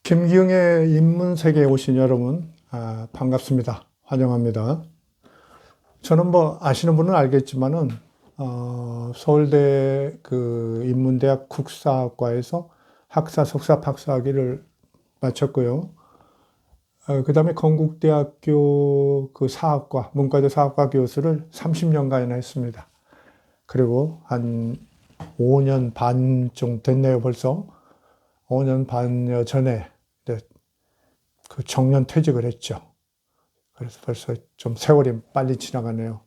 김기영의 인문세계에 오신 여러분, 반갑습니다. 환영합니다. 저는 뭐 아시는 분은 알겠지만은 서울대 그 인문대학 국사학과에서 학사, 석사, 박사학위를 마쳤고요. 그다음에 건국대학교 그 사학과, 문과대 사학과 교수를 30년간이나 했습니다. 그리고 한 5년 반 정도 됐네요, 벌써. 5년 반여 전에 그 정년 퇴직을 했죠. 그래서 벌써 좀 세월이 빨리 지나가네요.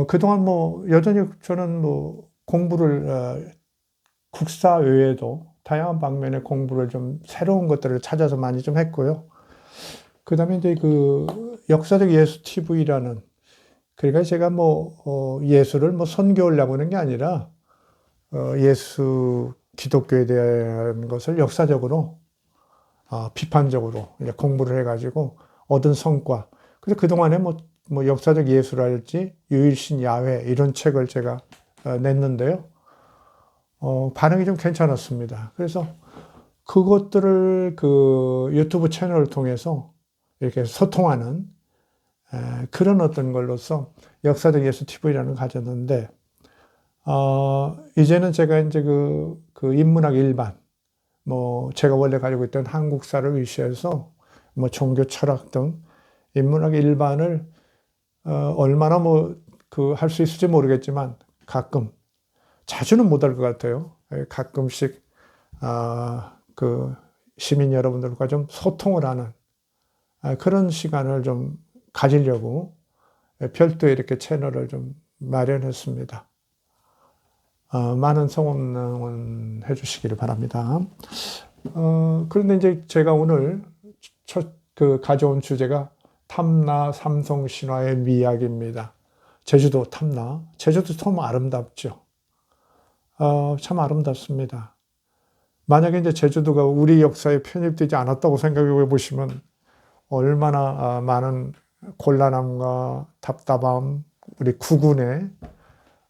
그동안 뭐 여전히 저는 뭐 공부를 국사 외에도 다양한 방면의 공부를 좀 새로운 것들을 찾아서 많이 좀 했고요. 그다음에 이제 그 역사적 예수 TV라는, 그러니까 제가 뭐 예수를 뭐 선교하려고 하는 게 아니라 예수 기독교에 대한 것을 역사적으로 비판적으로 이제 공부를 해가지고 얻은 성과. 그래서 그동안에 뭐 역사적 예술랄지 유일신 야훼 이런 책을 제가 냈는데요. 반응이 좀 괜찮았습니다. 그래서 그것들을 그 유튜브 채널을 통해서 이렇게 소통하는 그런 어떤 걸로서 역사적 예술 TV라는 걸 가졌는데, 이제는 제가 이제 그 인문학 일반, 뭐 제가 원래 가지고 있던 한국사를 위시해서 뭐 종교 철학 등 인문학 일반을 얼마나 뭐 그 할 수 있을지 모르겠지만 가끔, 자주는 못할 것 같아요. 가끔씩 그 시민 여러분들과 좀 소통을 하는 그런 시간을 좀 가지려고 별도의 이렇게 채널을 좀 마련했습니다. 많은 성원해 주시기를 바랍니다. 그런데 이제 제가 오늘 그 가져온 주제가 탐나 삼성 신화의 미학입니다. 제주도 탐나. 제주도 참 아름답죠. 참 아름답습니다. 만약에 이제 제주도가 우리 역사에 편입되지 않았다고 생각해 보시면 얼마나 많은 곤란함과 답답함, 우리 국군의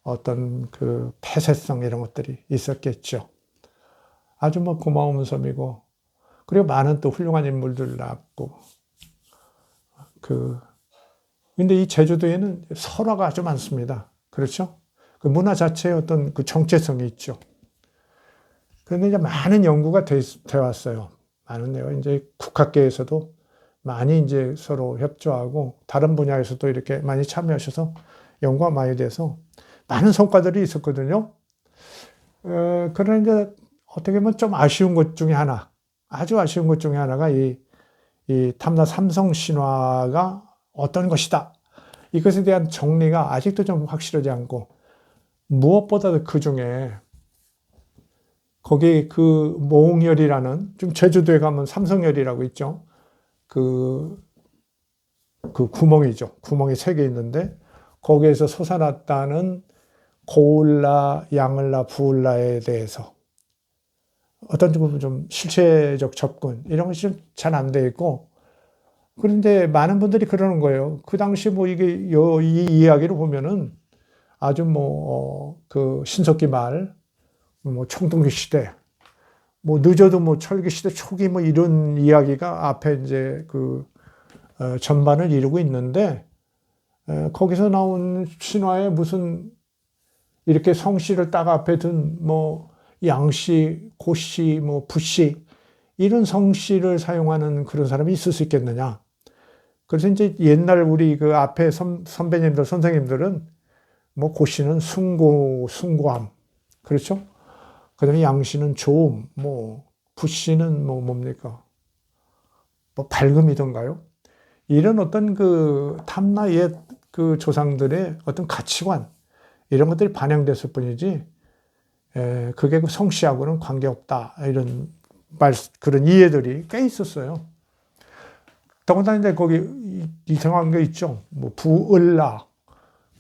어떤 그 폐쇄성 이런 것들이 있었겠죠. 아주 뭐 고마운 섬이고, 그리고 많은 또 훌륭한 인물들 낳았고, 근데 이 제주도에는 설화가 아주 많습니다. 그렇죠? 그 문화 자체의 어떤 그 정체성이 있죠. 그런데 이제 많은 연구가 돼 왔어요. 많은데요. 이제 국학계에서도 많이 이제 서로 협조하고, 다른 분야에서도 이렇게 많이 참여하셔서 연구가 많이 돼서 많은 성과들이 있었거든요. 그런데 어떻게 보면 좀 아쉬운 것 중에 하나, 아주 아쉬운 것 중에 하나가 이 탐나 삼성 신화가 어떤 것이다. 이것에 대한 정리가 아직도 좀 확실하지 않고, 무엇보다도 그 중에 거기 그 모홍열이라는, 좀 제주도에 가면 삼성열이라고 있죠. 그 구멍이죠. 구멍이 3개 있는데 거기에서 솟아났다는 고을라, 양을라, 부을라에 대해서 어떤 좀 실체적 접근 이런 것이 좀 잘 안 돼 있고, 그런데 많은 분들이 그러는 거예요. 그 당시 뭐 이게 이 이야기를 보면은 아주 뭐 그 신석기 말, 뭐 청동기 시대, 뭐 늦어도 뭐 철기 시대 초기 뭐 이런 이야기가 앞에 이제 그 전반을 이루고 있는데, 거기서 나온 신화에 무슨 이렇게 성씨를 딱 앞에 둔 뭐 양씨, 고씨, 뭐 부씨 이런 성씨를 사용하는 그런 사람이 있을 수 있겠느냐. 그래서 이제 옛날 우리 그 앞에 선배님들, 선생님들은 뭐 고씨는 숭고함. 그렇죠? 그 다음에 양씨는 좋음, 뭐 부씨는 뭐 뭡니까? 뭐 밝음이던가요? 이런 어떤 그 탐나 옛 그 조상들의 어떤 가치관, 이런 것들이 반영됐을 뿐이지, 그게 그 성씨하고는 관계없다. 이런 그런 이해들이 꽤 있었어요. 더군다나 이제 거기 이상한 게 있죠. 뭐 부을라,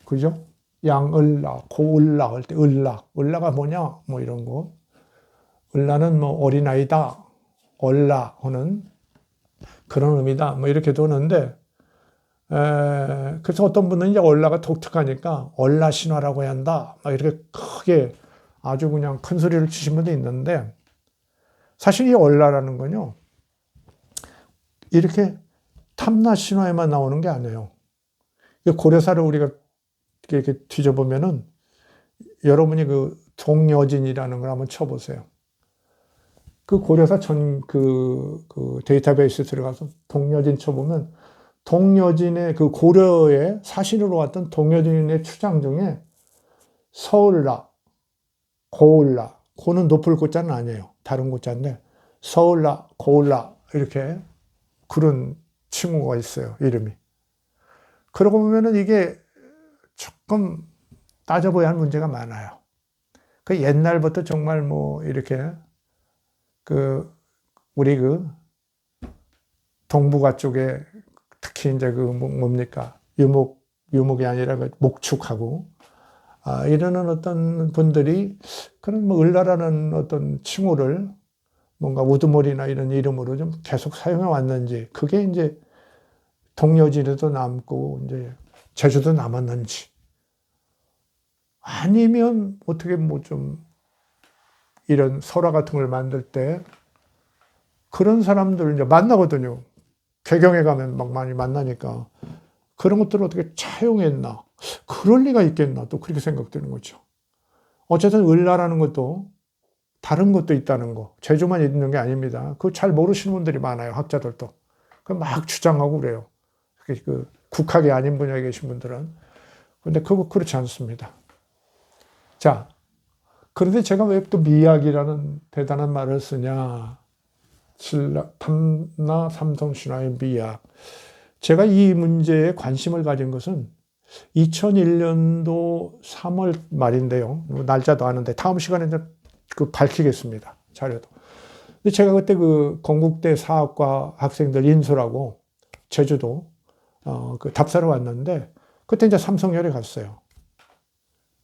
그죠? 양을라, 고을라 할 때 을라가 뭐냐? 뭐 이런 거. 을라는 뭐 어린아이다, 얼라 하는 그런 의미다. 뭐 이렇게 도는데, 그래서 어떤 분은 이제 얼라가 독특하니까 얼라 신화라고 해야 한다. 막 이렇게 크게 아주 그냥 큰 소리를 치신 분도 있는데, 사실 이 얼라라는 건요, 이렇게 탐나 신화에만 나오는 게 아니에요. 고려사를 우리가 이렇게 뒤져보면은 여러분이 그 동여진이라는 걸 한번 쳐보세요. 그 고려사 그 데이터베이스 들어가서 동여진 쳐보면 동여진의 그 고려의 사신으로 왔던 동여진의 추장 중에 서울라, 고울라, 고는 높을 고자는 아니에요. 다른 고자인데 서울라, 고울라 이렇게 그런 칭호가 있어요. 이름이. 그러고 보면은 이게 조금 따져봐야 할 문제가 많아요. 그 옛날부터 정말 뭐 이렇게 우리 동북아 쪽에 특히 이제 뭡니까? 유목이 아니라 목축하고, 이러는 어떤 분들이 그런 뭐 을라라는 어떤 칭호를 뭔가 우두머리나 이런 이름으로 좀 계속 사용해 왔는지, 그게 이제 동여진에도 남고, 이제 제주도 남았는지, 아니면 어떻게 뭐 좀 이런 설화 같은 걸 만들 때 그런 사람들 이제 만나거든요. 개경에 가면 막 많이 만나니까. 그런 것들을 어떻게 차용했나. 그럴 리가 있겠나. 또 그렇게 생각되는 거죠. 어쨌든 을라라는 것도 다른 것도 있다는 거. 제주만 있는 게 아닙니다. 그거 잘 모르시는 분들이 많아요. 학자들도. 막 주장하고 그래요. 그 국학이 아닌 분야에 계신 분들은. 근데 그거 그렇지 않습니다. 자, 그런데 제가 왜 또 미학이라는 대단한 말을 쓰냐. 탐나 삼성신화의 미학. 제가 이 문제에 관심을 가진 것은 2001년도 3월 말인데요. 날짜도 아는데 다음 시간에 밝히겠습니다. 자료도. 근데 제가 그때 그 건국대 사학과 학생들 인솔하고 제주도 그 답사로 왔는데 그때 이제 삼성열에 갔어요.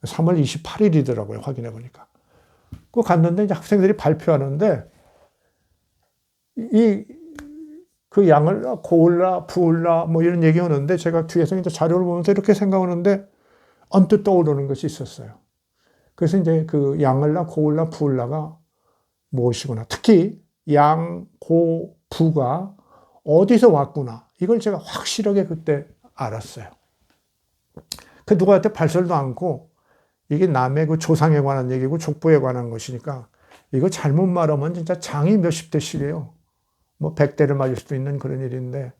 3월 28일이더라고요. 확인해 보니까. 그 갔는데 이제 학생들이 발표하는데 그 양을라, 고을라, 부을라 뭐 이런 얘기 하는데 제가 뒤에서 이제 자료를 보면서 이렇게 생각하는데 언뜻 떠오르는 것이 있었어요. 그래서 이제 그 양을라, 고을라, 부을라가 무엇이구나. 특히 양, 고, 부가 어디서 왔구나. 이걸 제가 확실하게 그때 알았어요. 그 누구한테 발설도 않고 이게 남의 그 조상에 관한 얘기고 족보에 관한 것이니까 이거 잘못 말하면 진짜 장이 몇십 대씩이에요. 뭐 100대를 맞을 수도 있는 그런 일인데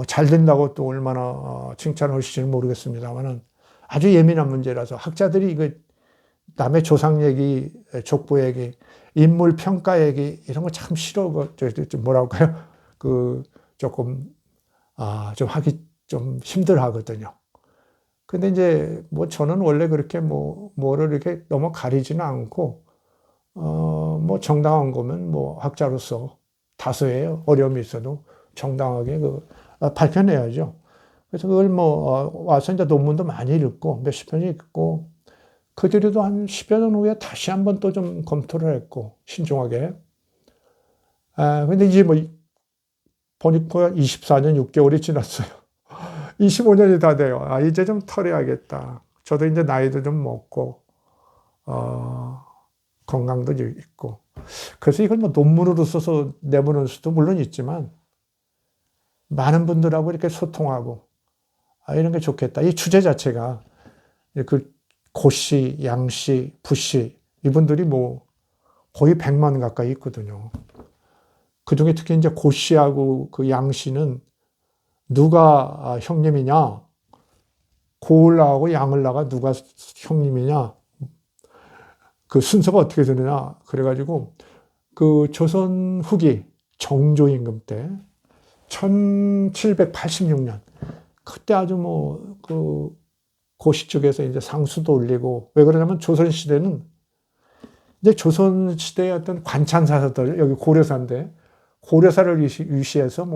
잘 된다고 또 얼마나 칭찬을 하실지는 모르겠습니다만은 아주 예민한 문제라서 학자들이 이거 남의 조상 얘기, 족보 얘기, 인물 평가 얘기 이런 거 참 싫어. 좀 뭐라고 할까요? 조금 좀 하기 좀 힘들어 하거든요. 근데 이제 뭐 저는 원래 그렇게 뭐를 이렇게 너무 가리지는 않고 뭐 정당한 거면 뭐 학자로서 다소의 어려움이 있어도 정당하게 발표내야죠. 그래서 그걸 와서 이제 논문도 많이 읽고 몇십 편이 읽고 그 뒤로도 한 10여 년 후에 다시 한번 또 좀 검토를 했고 신중하게. 근데 이제 보니까 24년 6개월이 지났어요. 25년이 다 돼요. 이제 좀 털어야겠다. 저도 이제 나이도 좀 먹고 건강도 있고. 그래서 이걸 논문으로 써서 내보낼 수도 물론 있지만 많은 분들하고 이렇게 소통하고 이런 게 좋겠다. 이 주제 자체가 그 고씨, 양씨, 부씨 이분들이 거의 100만 가까이 있거든요. 그중에 특히 이제 고씨하고 그 양씨는 누가 형님이냐, 고을라하고 양을라가 누가 형님이냐, 그 순서가 어떻게 되느냐. 그래가지고 그 조선 후기 정조 임금 때 1786년 그때 아주 그 고시 쪽에서 이제 상수도 올리고 왜 그러냐면 조선 시대는 이제 조선 시대의 어떤 관찬사들 여기 고려사인데 고려사를 유시해서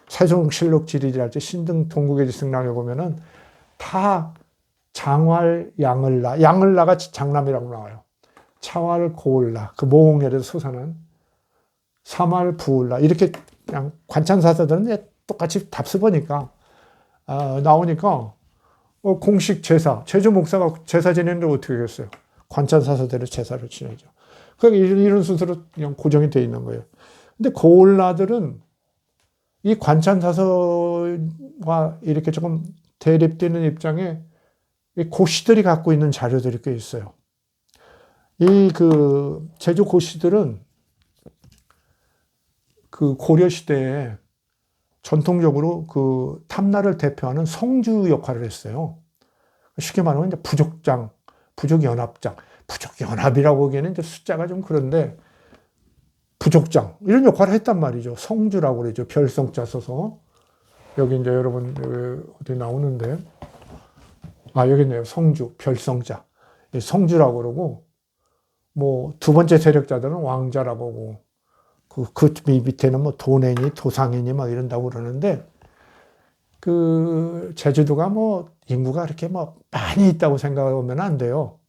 세종실록 지리랄지 신등 동국의지승랑에 보면은 다 장활 양을라 양을라가 장남이라고 나와요. 차활 고을라 그 모홍에서 솟아난 삼활 부을라 이렇게 그냥 관찬사들은 똑같이 답서 보니까 나오니까 공식 제사 제주 목사가 제사 지내는데 어떻게 하겠어요? 관찬사서대로 제사를 지내죠. 그러니까 이런 순서로 그냥 고정이 돼 있는 거예요. 근데 고을라들은 이 관찬사서와 이렇게 조금 대립되는 입장에 이 고시들이 갖고 있는 자료들이 꽤 있어요. 이 그 제주 고시들은 그 고려 시대에 전통적으로 그 탐나를 대표하는 성주 역할을 했어요. 쉽게 말하면 이제 부족장, 부족연합장, 부족연합이라고 하기에는 이제 숫자가 좀 그런데 부족장 이런 역할을 했단 말이죠. 성주라고 그러죠. 별성자 써서 여기 이제 여러분 여기 어디 나오는데 여기 있네요. 성주 별성자 성주라고 그러고 뭐 두 번째 세력자들은 왕자라고 하고 그 밑에는 뭐 도내니 도상이니 막 이런다고 그러는데 그 제주도가 뭐 인구가 그렇게 뭐 많이 있다고 생각하면 안 돼요.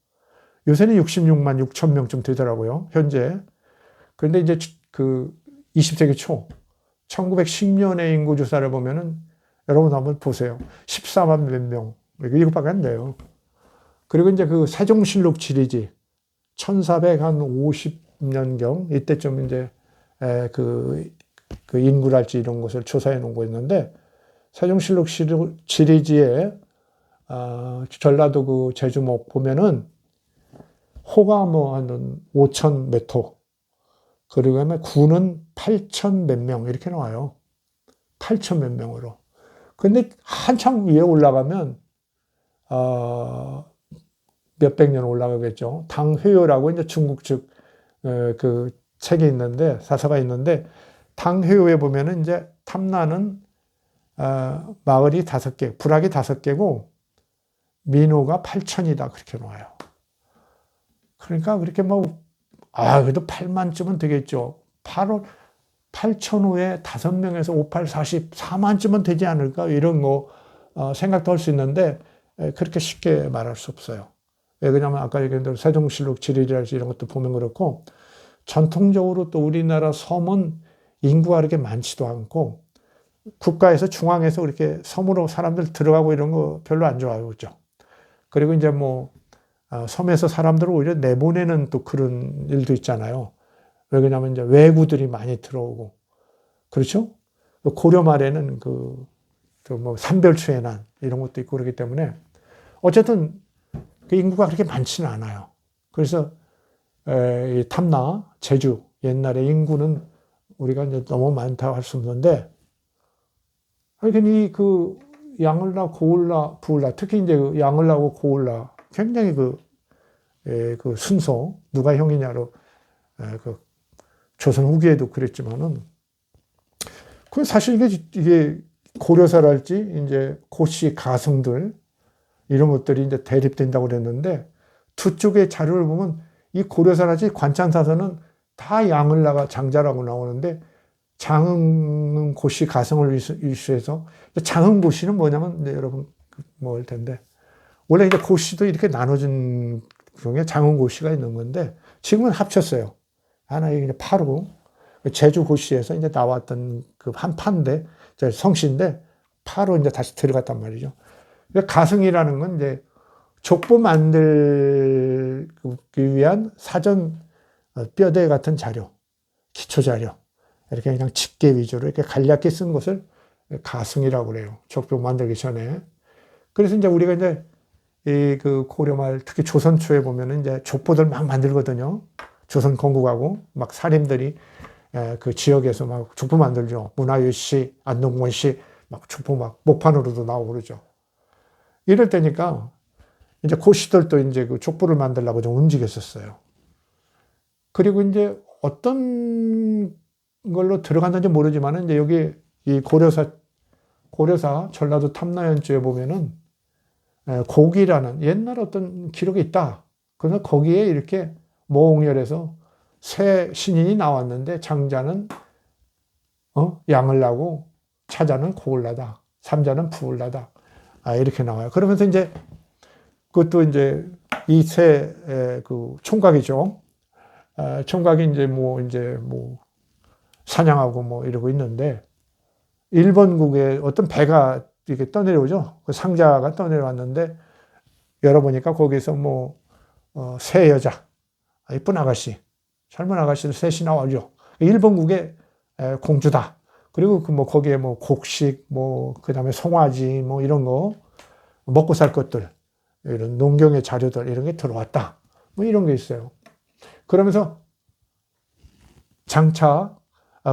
요새는 66만 6천 명쯤 되더라고요. 현재. 그런데 이제 그 20세기 초 1910년의 인구 조사를 보면은 여러분 한번 보세요. 14만 몇 명. 이것밖에 안 돼요. 그리고 이제 그 세종실록 지리지 1450년경 이때쯤 이제 그 인구랄지 이런 것을 조사해 놓은 거 있는데 세종실록 지리지에 전라도 그 제주목 보면은 호가 뭐 한 5천 몇 호, 그리고 구는 8천 몇 명 이렇게 나와요. 8천 몇 명으로. 근데 한참 위에 올라가면 몇백 년 올라가겠죠. 당회효라고 이제 중국 측 그 책이 있는데 사서가 있는데 당회효에 보면은 이제 탐나는 마을이 5개, 부락이 5개고 민호가 8천이다 그렇게 나와요. 그러니까 그렇게 뭐 그래도 8만쯤은 되겠죠. 8천호에 5명에서 58, 44만쯤은 되지 않을까 이런 거 생각도 할 수 있는데 그렇게 쉽게 말할 수 없어요. 왜냐하면 아까 얘기한 대로 세종실록 지리랄지 이런 것도 보면 그렇고 전통적으로 또 우리나라 섬은 인구가 그렇게 많지도 않고 국가에서 중앙에서 그렇게 섬으로 사람들 들어가고 이런 거 별로 안 좋아하죠. 그리고 이제 뭐 섬에서 사람들을 오히려 내보내는 또 그런 일도 있잖아요. 왜 그러냐면 이제 외구들이 많이 들어오고 그렇죠? 고려 말에는 그 뭐 산별추해난 이런 것도 있고 그렇기 때문에 어쨌든 그 인구가 그렇게 많지는 않아요. 그래서 이 탐나, 제주 옛날에 인구는 우리가 이제 너무 많다고 할 수 없는데 하여튼 그 양을라, 고을라, 부을라 특히 이제 그 양을라고 고을라 굉장히 그 순서 누가 형이냐로 그 조선 후기에도 그랬지만은 그 사실 이게 고려사랄지 이제 고씨 가승들 이런 것들이 이제 대립된다고 그랬는데 두 쪽의 자료를 보면 이 고려사랄지 관찬사서는 다 양을라가 장자라고 나오는데 장흥 고씨 가승을 이슈해서 장흥 고씨는 뭐냐면 이제 여러분 뭐일 텐데 원래 이제 고씨도 이렇게 나눠진 중에 장흥 고씨가 있는 건데 지금은 합쳤어요. 하나 이제 파루 제주 고씨에서 이제 나왔던 그 한 파인데 성씨인데 파로 이제 다시 들어갔단 말이죠. 가승이라는 건 이제 족보 만들기 위한 사전 뼈대 같은 자료, 기초 자료 이렇게 그냥 집계 위주로 이렇게 간략히 쓴 것을 가승이라고 그래요. 족보 만들기 전에. 그래서 이제 우리가 이제 이 그 고려말 특히 조선 초에 보면은 이제 족보들 막 만들거든요. 조선 건국하고 막 사림들이 그 지역에서 막 족보 만들죠. 문화유 씨, 안동권 씨 막 족보 막 목판으로도 나오고 그러죠. 이럴 때니까 이제 고시들도 이제 그 족보를 만들려고 좀 움직였었어요. 그리고 이제 어떤 걸로 들어갔는지 모르지만은 이제 여기 이 고려사 전라도 탐나연주에 보면은 고기라는 옛날 어떤 기록이 있다. 그래서 거기에 이렇게 모홍열에서 새 신인이 나왔는데 장자는 양을 나고 차자는 고을라다. 삼자는 부을라다. 이렇게 나와요. 그러면서 이제 그것도 이제 이 새 그 총각이죠. 총각이 이제 뭐 사냥하고 뭐 이러고 있는데 일본국에 어떤 배가 이렇게 떠내려오죠. 그 상자가 떠내려왔는데 열어보니까 거기서 뭐 새 여자, 이쁜 아가씨, 젊은 아가씨들 셋이 나와죠. 일본국의 공주다. 그리고 그 뭐 거기에 뭐 곡식, 뭐 그다음에 송아지, 뭐 이런 거 먹고 살 것들, 이런 농경의 자료들 이런 게 들어왔다. 뭐 이런 게 있어요. 그러면서 장차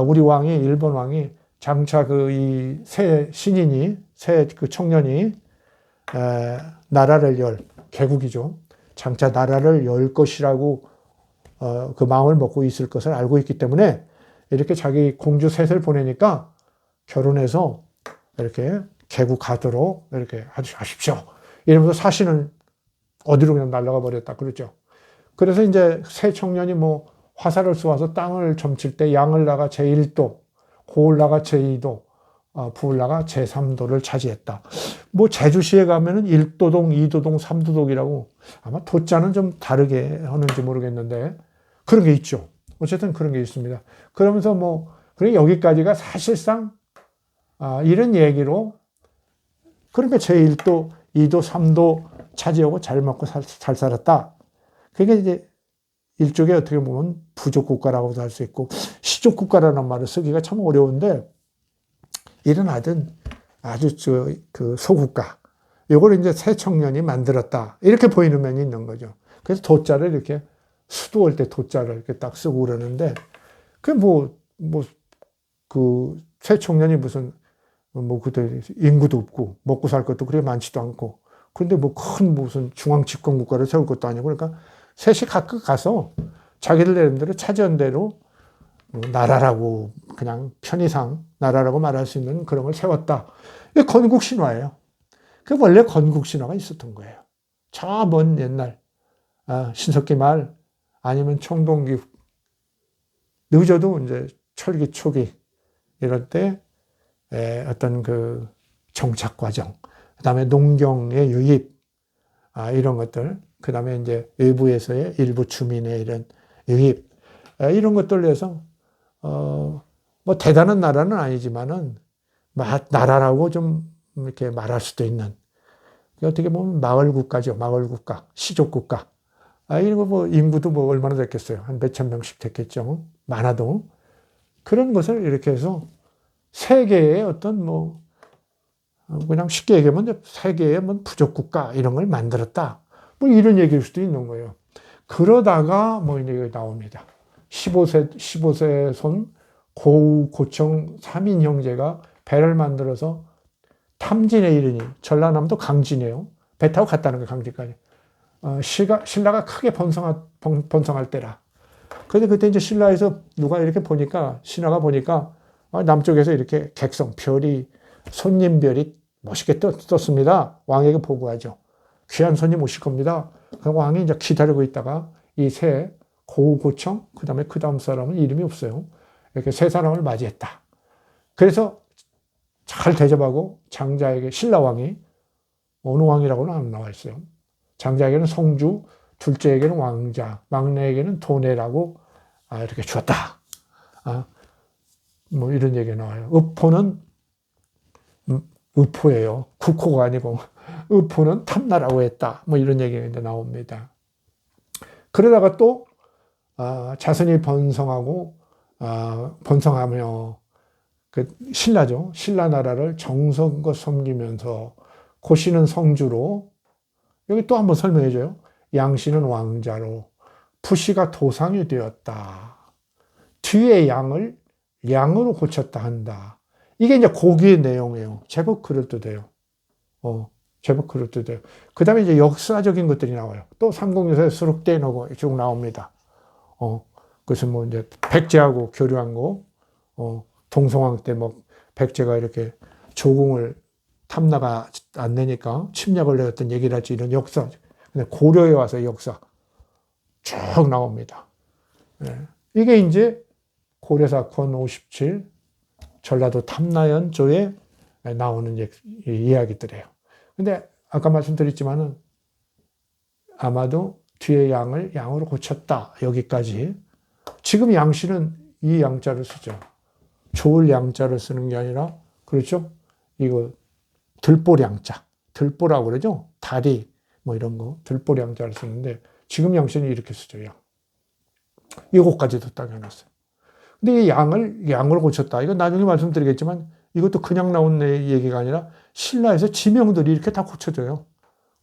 우리 왕이 일본 왕이 장차 그 이 새 신인이 새 그 청년이 나라를 열 개국이죠. 장차 나라를 열 것이라고 그 마음을 먹고 있을 것을 알고 있기 때문에 이렇게 자기 공주 셋을 보내니까 결혼해서 이렇게 개국하도록 이렇게 하십시오. 이러면서 사신은 어디로 그냥 날아가 버렸다 그러죠. 그래서 이제 새 청년이 뭐 화살을 쏘아서 땅을 점칠 때 양을라가 제1도, 고을라가 제2도, 부을라가 제3도를 차지했다. 뭐 제주시에 가면은 1도동, 2도동, 3도동이라고 아마 도자는 좀 다르게 하는지 모르겠는데 그런 게 있죠. 어쨌든 그런 게 있습니다. 그러면서 뭐 그래 여기까지가 사실상 이런 얘기로 그러니까 제1도, 2도, 3도 차지하고 잘 먹고 잘 살았다. 그게 이제 일종의 어떻게 보면 부족 국가라고도 할 수 있고 시족 국가라는 말을 쓰기가 참 어려운데 이런 아주 그 소국가 요걸 이제 새 청년이 만들었다 이렇게 보이는 면이 있는 거죠. 그래서 도자를 이렇게 수도할 때 도자를 이렇게 딱 쓰고 그러는데 그 그 새 청년이 무슨 뭐 그때 인구도 없고 먹고 살 것도 그렇게 많지도 않고 그런데 뭐 큰 무슨 중앙 집권 국가를 세울 것도 아니고 그러니까 셋이 각각 가서 자기들 나름대로 차지한 대로 나라라고 그냥 편의상 나라라고 말할 수 있는 그런 걸 세웠다. 이게 건국 신화예요. 그 원래 건국 신화가 있었던 거예요. 저 먼 옛날 신석기 말 아니면 청동기 늦어도 이제 철기 초기 이럴 때 어떤 그 정착 과정, 그다음에 농경의 유입 이런 것들, 그다음에 이제 외부에서의 일부 주민의 이런 유입 이런 것들을 해서 뭐 대단한 나라는 아니지만은 나라라고 좀 이렇게 말할 수도 있는 어떻게 보면 마을 국가죠. 마을 국가, 시족 국가. 이런 거 뭐 인구도 뭐 얼마나 됐겠어요. 한 몇천 명씩 됐겠죠. 많아도 그런 것을 이렇게 해서 세계의 어떤 뭐 그냥 쉽게 얘기하면 세계의 뭐 부족 국가 이런 걸 만들었다. 뭐 이런 얘기일 수도 있는 거예요. 그러다가 뭐 이제 나옵니다. 15세 손 고우 고청 3인 형제가 배를 만들어서 탐진에 이르니 전라남도 강진이에요. 배 타고 갔다는 거예요. 강진까지. 신라가 크게 번성할 때라. 그런데 그때 이제 신라에서 누가 이렇게 보니까 신하가 보니까 남쪽에서 이렇게 객성 별이 손님별이 멋있게 떴습니다. 왕에게 보고하죠. 귀한 손님 오실 겁니다. 그 왕이 이제 기다리고 있다가 이 새 고우고청 그다음에 그 다음 사람은 이름이 없어요. 이렇게 세 사람을 맞이했다. 그래서 잘 대접하고 장자에게 신라왕이 어느 왕이라고는 안 나와 있어요. 장자에게는 성주, 둘째에게는 왕자, 막내에게는 도내라고 이렇게 주었다. 뭐 이런 얘기가 나와요. 의포는 의포예요. 국호가 아니고 의포는 탐나라고 했다. 뭐 이런 얘기가 이제 나옵니다. 그러다가 또 자손이 번성하며 그 신라죠. 신라 나라를 정성껏 섬기면서 고씨는 성주로 여기 또 한번 설명해 줘요. 양씨는 왕자로 부씨가 도상이 되었다. 뒤에 양을 양으로 고쳤다 한다. 이게 이제 고기의 내용이에요. 제법 그럴듯해요. 제법 그럴듯해요. 그 다음에 이제 역사적인 것들이 나와요. 또 삼국유사에 수록되고 쭉 나옵니다. 그래서 뭐 이제 백제하고 교류한 거, 동성왕 때 뭐 백제가 이렇게 조공을 탐나가 안 내니까 침략을 내었던 얘기랄지 이런 역사. 근데 고려에 와서 역사 쭉 나옵니다. 이게 이제 고려사건 57 전라도 탐나연조에 나오는 이야기들이에요. 근데 아까 말씀드렸지만은 아마도 뒤에 양을 양으로 고쳤다. 여기까지. 지금 양씨는 이 양자를 쓰죠. 좋을 양자를 쓰는 게 아니라 그렇죠? 이거 들보 양자. 들보라고 그러죠? 다리 뭐 이런 거 들보 양자를 쓰는데 지금 양씨는 이렇게 쓰죠. 양. 이것까지도 딱 해놨어요. 근데 이 양을 고쳤다. 이건 나중에 말씀드리겠지만 이것도 그냥 나온 얘기가 아니라 신라에서 지명들이 이렇게 다 고쳐져요.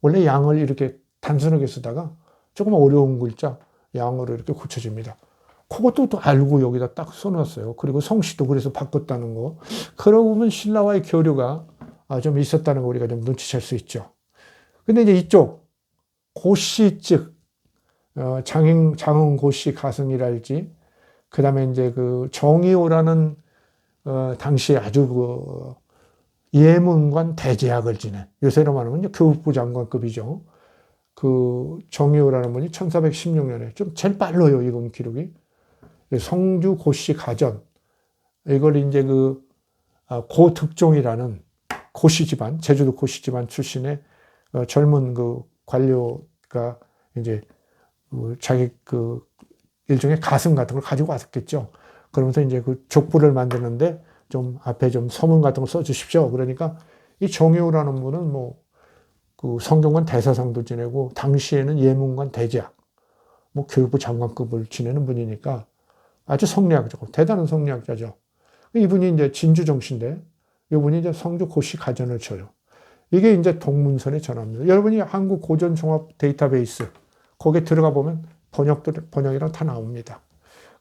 원래 양을 이렇게 단순하게 쓰다가 조금 어려운 글자 양으로 이렇게 고쳐집니다. 그것도 또 알고 여기다 딱 써놨어요. 그리고 성씨도 그래서 바꿨다는 거. 그러고 보면 신라와의 교류가 좀 있었다는 거 우리가 좀 눈치챌 수 있죠. 근데 이제 이쪽 고씨 즉 장흥 고씨 가승이랄지 그 다음에 이제 그 정의호라는 당시에 아주 그 예문관 대제학을 지낸 요새로 말하면 이제 교육부 장관급이죠. 그 정의호라는 분이 1416년에 좀 제일 빨라요. 이건 기록이. 성주 고씨 가전 이걸 이제 그 고득종이라는 고씨 집안 제주도 고씨 집안 출신의 젊은 그 관료가 이제 자기 그 일종의 가슴 같은 걸 가지고 왔었겠죠. 그러면서 이제 그 족부를 만드는데 좀 앞에 좀 서문 같은 거 써주십시오. 그러니까 이 정효라는 분은 뭐 그 성균관 대사상도 지내고 당시에는 예문관 대제학, 뭐 교육부 장관급을 지내는 분이니까 아주 성리학자고 대단한 성리학자죠. 이분이 이제 진주정씨인데 이분이 이제 성주 고씨 가전을 쳐요. 이게 이제 동문선에 전합니다. 여러분이 한국 고전 종합 데이터베이스 거기에 들어가 보면 번역이랑 다 나옵니다.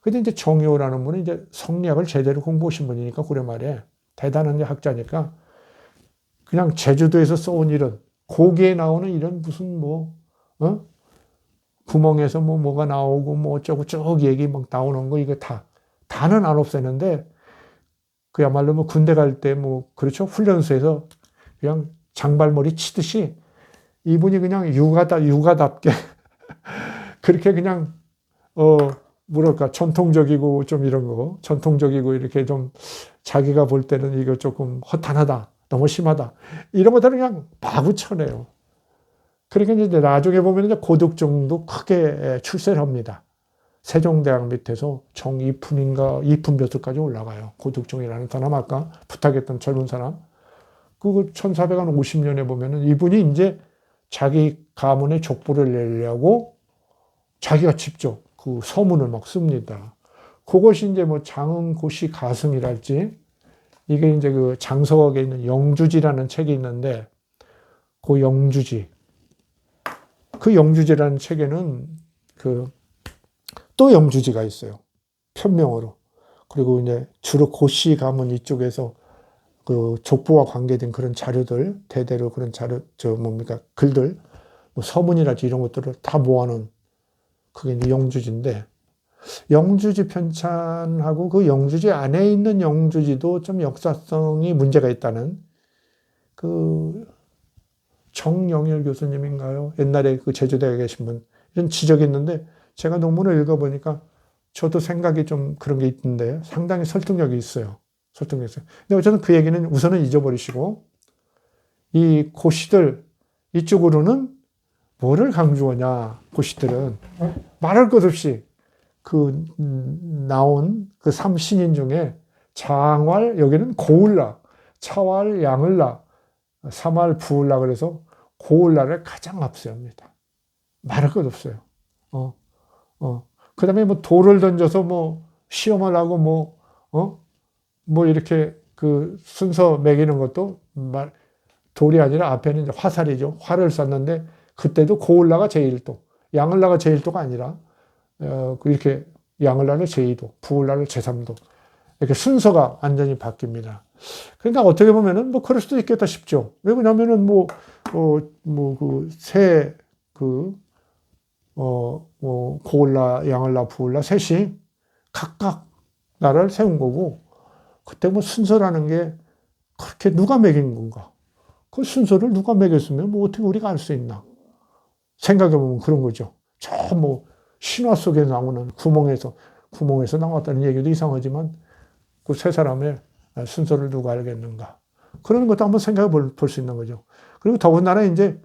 근데 이제 정효라는 분은 이제 성리학을 제대로 공부하신 분이니까 그래 말이에요. 대단한 학자니까 그냥 제주도에서 써온 이런 고기에 나오는 이런 무슨 구멍에서 뭐가 나오고 뭐 어쩌고 쭉 얘기 막 나오는 거 이거 다는 안 없애는데 그야말로 뭐 군대 갈 때 뭐 그렇죠 훈련소에서 그냥 장발머리 치듯이 이분이 그냥 육아답게 그렇게 그냥 뭐랄까 전통적이고 좀 이런 거 전통적이고 이렇게 좀 자기가 볼 때는 이거 조금 허탄하다 너무 심하다 이런 것들은 그냥 마구 쳐내요. 그러니까 이제 나중에 보면 이제 고득종도 크게 출세를 합니다. 세종대왕 밑에서 정이품인가 이품벼슬까지 올라가요. 고득종이라는 사람 아까 부탁했던 젊은 사람. 그 1450년에 보면은 이분이 이제 자기 가문의 족보를 내려고 자기가 직접 그 서문을 막 씁니다. 그것이 이제 뭐 장흥고씨 가승이랄지 이게 이제 그 장서각에 있는 영주지라는 책이 있는데 그 영주지라는 책에는 또 영주지가 있어요. 편명으로. 그리고 이제 주로 고씨 가문 이쪽에서 그 족보와 관계된 그런 자료들, 대대로 그런 글들, 뭐 서문이랄지 이런 것들을 다 모아놓은 그게 이제 영주지인데, 영주지 편찬하고 그 영주지 안에 있는 영주지도 좀 역사성이 문제가 있다는 그 정영일 교수님인가요? 옛날에 그 제주대에 계신 분, 이런 지적이 있는데 제가 논문을 읽어보니까 저도 생각이 좀 그런 게 있는데 상당히 설득력이 있어요. 설득력이 있어요. 근데 어쨌든 그 얘기는 우선은 잊어버리시고 이 고시들 이쪽으로는 뭐를 강조하냐 고시들은 말할 것 없이 그 나온 그 3신인 중에 장활 여기는 고을라, 차활, 양을라, 삼활, 부을라 그래서 고을라를 가장 앞세웁니다. 말할 것 없어요. 그 다음에 뭐 돌을 던져서 뭐 시험을 하고 뭐 이렇게 그 순서 매기는 것도 돌이 아니라 앞에는 이제 화살이죠. 활을 쐈는데 그때도 고을라가 제1도, 양을라가 제1도가 아니라 이렇게 양을라를 제2도, 부을라를 제3도 이렇게 순서가 완전히 바뀝니다. 그러니까 어떻게 보면은 뭐 그럴 수도 있겠다 싶죠. 왜 그러냐면은 고을라, 양을라, 부을라 셋이 각각 나라를 세운 거고 그때 뭐 순서라는 게 그렇게 누가 매긴 건가? 그 순서를 누가 매겼으면 뭐 어떻게 우리가 알 수 있나? 생각해보면 그런 거죠. 저 뭐 신화 속에 나오는 구멍에서 나왔다는 얘기도 이상하지만 그 세 사람의 순서를 누가 알겠는가? 그런 것도 한번 생각해 볼 수 있는 거죠. 그리고 더군다나 이제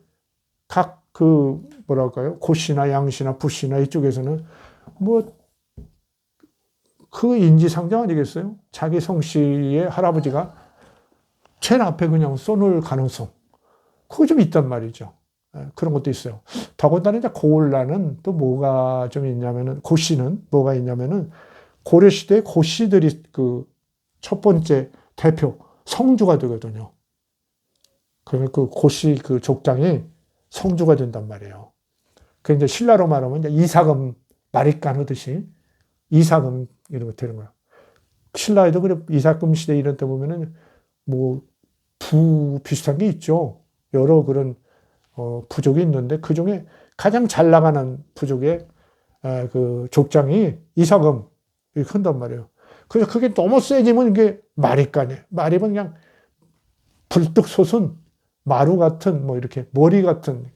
각 고씨나 양씨나 부씨나 이쪽에서는 그 인지상정 아니겠어요? 자기 성씨의 할아버지가 제일 앞에 그냥 써놓을 가능성. 그거 좀 있단 말이죠. 그런 것도 있어요. 더군다나 이제 고을라는 또 뭐가 좀 있냐면은, 고씨는 뭐가 있냐면은, 고려시대의 고씨들이 그 첫 번째 대표 성주가 되거든요. 그러면 그 고씨 그 족장이 성주가 된단 말이에요. 그 이제 신라로 말하면 이제 이사금 마릿간 하듯이 이사금 이런 거 되는 거예요. 신라에도 그래 이사금 시대 이런 때 보면은 뭐 부 비슷한 게 있죠. 여러 그런 부족이 있는데 그 중에 가장 잘 나가는 부족의 그 족장이 이사금 이렇게 한단 말이에요. 그래서 그게 너무 세지면 이게 마릿간이에요. 마릿은 그냥 불뚝 솟은 마루 같은 뭐 이렇게 머리 같은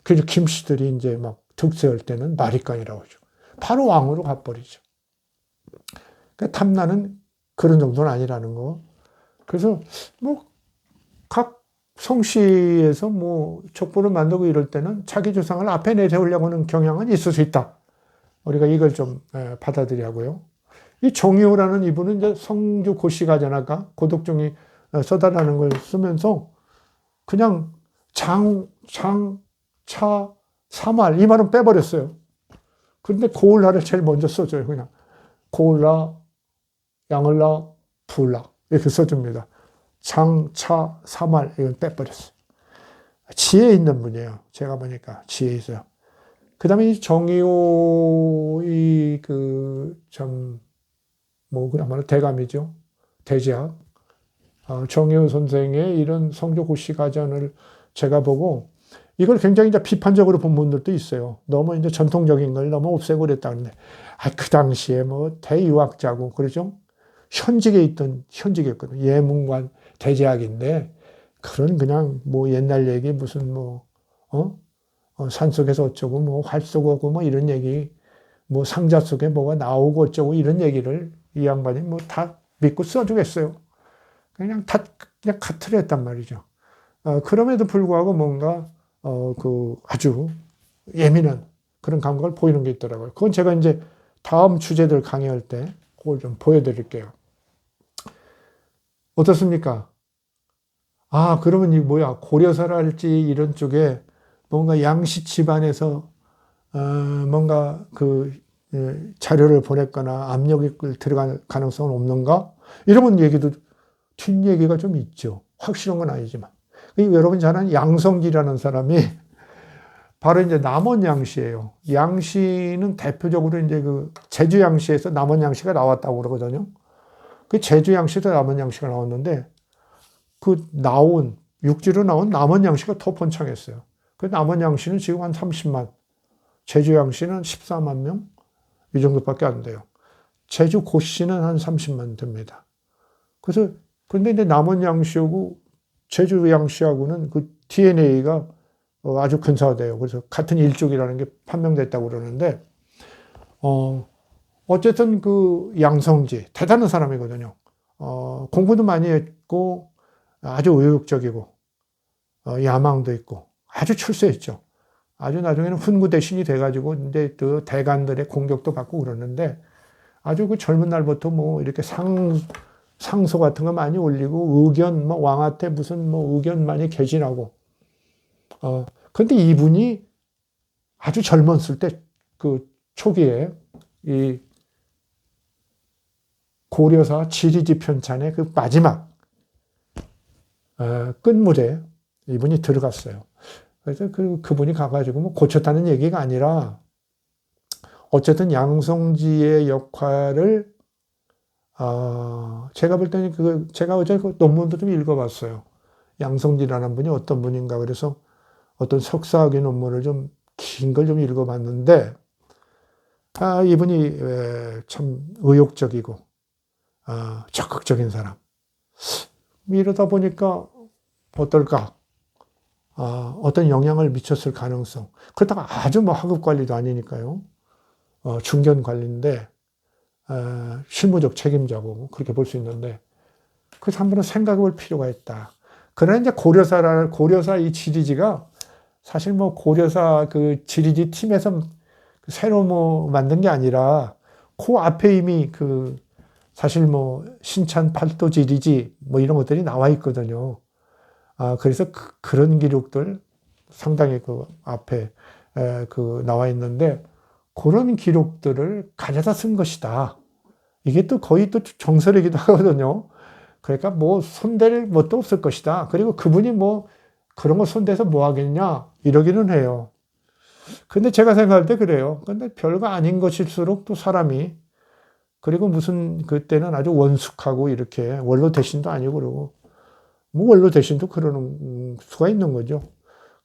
그래서 김씨들이 이제 막 득세할 때는 마릿간이라고 하죠. 바로 왕으로 가버리죠. 그러니까 탐나는 그런 정도는 아니라는 거. 그래서 뭐 각 성씨에서 뭐 족보를 만들고 이럴 때는 자기 조상을 앞에 내세우려고 하는 경향은 있을 수 있다. 우리가 이걸 좀 받아들여야 하고요. 이 정의호라는 이분은 이제 성주 고씨가전하가 고독종이 써달라는 걸 쓰면서 그냥 차, 사말 이 말은 빼버렸어요. 그런데 고을라를 제일 먼저 써줘요. 그냥 고을라, 양을라, 부을라 이렇게 써줍니다. 장, 차, 사말 이건 빼버렸어요. 지혜 있는 분이에요. 제가 보니까 지혜 있어요. 그 다음에 이 정의호 뭐 그야말로 대감이죠. 대제학. 정의호 선생의 이런 성조 고시 가전을 제가 보고 이걸 굉장히 이제 비판적으로 본 분들도 있어요. 너무 이제 전통적인 걸 너무 없애고 그랬다. 근데 그 당시에 뭐 대유학자고 그러죠. 현직이었거든요. 예문관 대제학인데 그런 그냥 뭐 옛날 얘기 무슨 산속에서 어쩌고 뭐 활 쏘고 뭐 이런 얘기 뭐 상자 속에 뭐가 나오고 어쩌고 이런 얘기를 이 양반이 뭐 다 믿고 써주겠어요. 그냥 카트를 했단 말이죠. 그럼에도 불구하고 뭔가 아주 예민한 그런 감각을 보이는 게 있더라고요. 그건 제가 이제 다음 주제들 강의할 때 그걸 좀 보여드릴게요. 어떻습니까? 그러면 이 뭐야 고려사랄지 이런 쪽에 뭔가 양씨 집안에서 뭔가 자료를 보냈거나 압력이 들어갈 가능성은 없는가? 이런 얘기도 뒷얘기가 좀 있죠. 확실한 건 아니지만. 여러분 잘 아는 양성기라는 사람이 바로 이제 남원 양씨예요. 양씨는 대표적으로 이제 그 제주 양씨에서 남원 양씨가 나왔다고 그러거든요. 그 제주 양씨에서 남원 양씨가 나왔는데 육지로 나온 남원 양씨가 더 번창했어요. 그 남원 양씨는 지금 한 30만, 제주 양씨는 14만 명? 이 정도밖에 안 돼요. 제주 고씨는 한 30만 됩니다. 그래서, 근데 이제 남원 양씨하고 제주 양씨하고는 그 DNA가 아주 근사하대요. 그래서 같은 일족이라는 게 판명됐다고 그러는데, 어쨌든 그 양성지, 대단한 사람이거든요. 공부도 많이 했고, 아주 의욕적이고, 야망도 있고, 아주 출세했죠. 아주 나중에는 훈구 대신이 돼가지고, 이제 그 대간들의 공격도 받고 그러는데, 아주 그 젊은 날부터 뭐 이렇게 상소 같은 거 많이 올리고, 의견, 뭐 왕한테 무슨 뭐 의견 많이 개진하고, 근데 이분이 아주 젊었을 때, 그 초기에, 이 고려사 지리지 편찬의 그 마지막, 끝물에 이분이 들어갔어요. 그래서 그분이 가가지고 뭐 고쳤다는 얘기가 아니라 어쨌든 양성지의 역할을 제가 볼 때는 제가 어제 그 논문도 좀 읽어봤어요. 양성지라는 분이 어떤 분인가 그래서 어떤 석사학위 논문을 좀 긴 걸 좀 읽어봤는데 이분이 참 의욕적이고 적극적인 사람. 이러다 보니까 어떨까? 어떤 영향을 미쳤을 가능성. 그렇다가 아주 뭐 하급 관리도 아니니까요. 중견 관리인데, 실무적 책임자고, 그렇게 볼 수 있는데, 그래서 한 번은 생각해 볼 필요가 있다. 그러나 이제 고려사 이 지리지가 사실 뭐 고려사 그 지리지 팀에서 새로 뭐 만든 게 아니라, 그 앞에 이미 사실 뭐 신찬 팔도 지리지 뭐 이런 것들이 나와 있거든요. 그래서 그런 기록들 상당히 그 앞에 나와 있는데 그런 기록들을 가져다 쓴 것이다. 이게 또 거의 또 정설이기도 하거든요. 그러니까 뭐 손댈 것도 없을 것이다. 그리고 그분이 뭐 그런 거 손대서 뭐 하겠냐 이러기는 해요. 근데 제가 생각할 때 그래요. 근데 별거 아닌 것일수록 또 사람이, 그리고 무슨 그때는 아주 원숙하고 이렇게 원로 대신도 아니고 그러고 뭐 원로 대신도 그러는 수가 있는 거죠.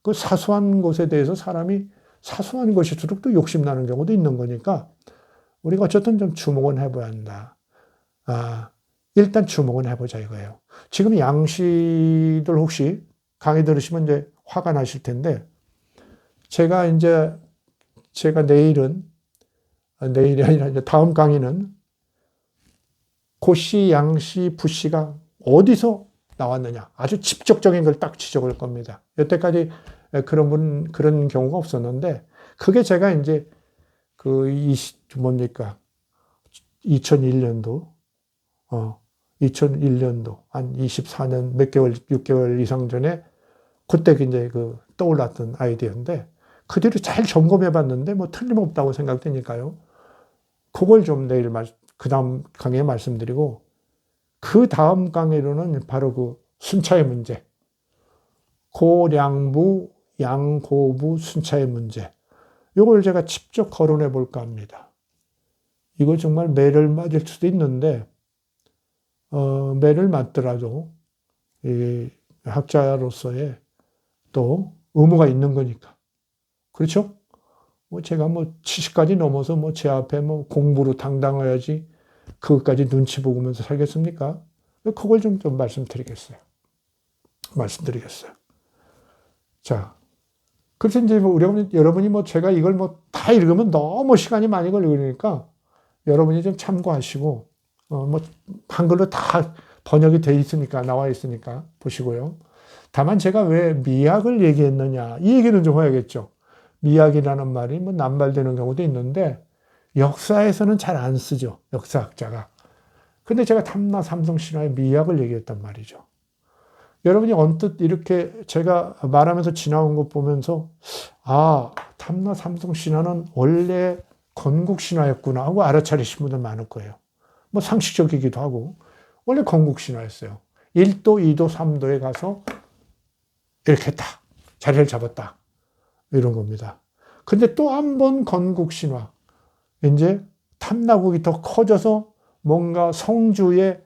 그 사소한 것에 대해서 사람이 사소한 것일수록 또 욕심나는 경우도 있는 거니까 우리가 어쨌든 좀 주목은 해봐야 한다. 일단 주목은 해보자 이거예요. 지금 양씨들 혹시 강의 들으시면 이제 화가 나실 텐데, 제가 내일이 아니라 이제 다음 강의는 고씨, 양씨, 부씨가 어디서 나왔느냐. 아주 직접적인 걸 딱 지적할 겁니다. 여태까지 그런 경우가 없었는데, 그게 제가 이제 뭡니까? 2001년도, 2001년도, 한 24년 몇 개월, 6개월 이상 전에 그때 이제 떠올랐던 아이디어인데, 그 뒤로 잘 점검해 봤는데, 뭐 틀림없다고 생각되니까요. 그걸 좀 내일 그 다음 강의에 말씀드리고, 그 다음 강의로는 바로 그 순차의 문제, 고량부, 양고부 순차의 문제, 이걸 제가 직접 거론해 볼까 합니다. 이거 정말 매를 맞을 수도 있는데, 매를 맞더라도 이 학자로서의 또 의무가 있는 거니까. 그렇죠? 뭐 제가 뭐 70까지 넘어서 뭐 제 앞에 뭐 공부로 당당해야지 그것까지 눈치 보면서 살겠습니까? 그걸 좀 말씀드리겠어요. 자, 그래서 이제 뭐 여러분이 뭐 제가 이걸 뭐 다 읽으면 너무 시간이 많이 걸리니까 여러분이 좀 참고하시고, 뭐 한글로 다 번역이 돼 있으니까, 나와 있으니까 보시고요. 다만 제가 왜 미학을 얘기했느냐, 이 얘기는 좀 해야겠죠. 미학이라는 말이 뭐 남발되는 경우도 있는데, 역사에서는 잘 안 쓰죠. 역사학자가. 근데 제가 탐나 삼성 신화의 미학을 얘기했단 말이죠. 여러분이 언뜻 이렇게 제가 말하면서 지나온 것 보면서, 탐나 삼성 신화는 원래 건국 신화였구나 하고 알아차리신 분들 많을 거예요. 뭐 상식적이기도 하고, 원래 건국 신화였어요. 1도, 2도, 3도에 가서 이렇게 했다. 자리를 잡았다. 이런 겁니다. 근데 또 한 번 건국 신화. 이제 탐나국이 더 커져서 뭔가 성주의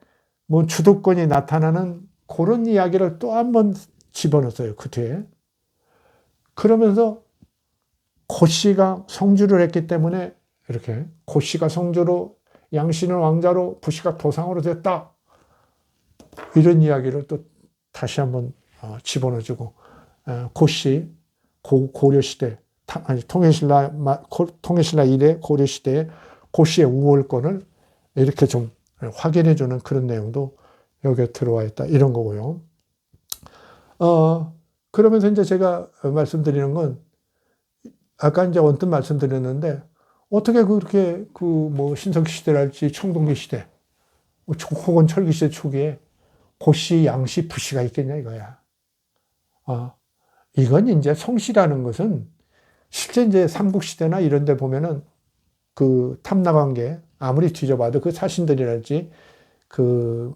뭐 주도권이 나타나는 그런 이야기를 또 한 번 집어넣었어요. 그 뒤에. 그러면서 고씨가 성주를 했기 때문에 이렇게 고씨가 성주로, 양씨는 왕자로, 부씨가 도상으로 됐다. 이런 이야기를 또 다시 한번 집어넣어주고, 고씨, 고려시대, 통일신라 이래 고려시대의 고씨의 우월권을 이렇게 좀 확인해주는 그런 내용도 여기에 들어와 있다. 이런 거고요. 그러면서 이제 제가 말씀드리는 건, 아까 이제 언뜻 말씀드렸는데, 어떻게 그렇게 뭐 신석기 시대랄지 청동기 시대, 혹은 철기 시대 초기에 고씨, 양씨, 부씨가 있겠냐 이거야. 이건 이제 성씨라는 것은 실제 이제 삼국시대나 이런 데 보면은 그 탐나관계 아무리 뒤져봐도 그 사신들이랄지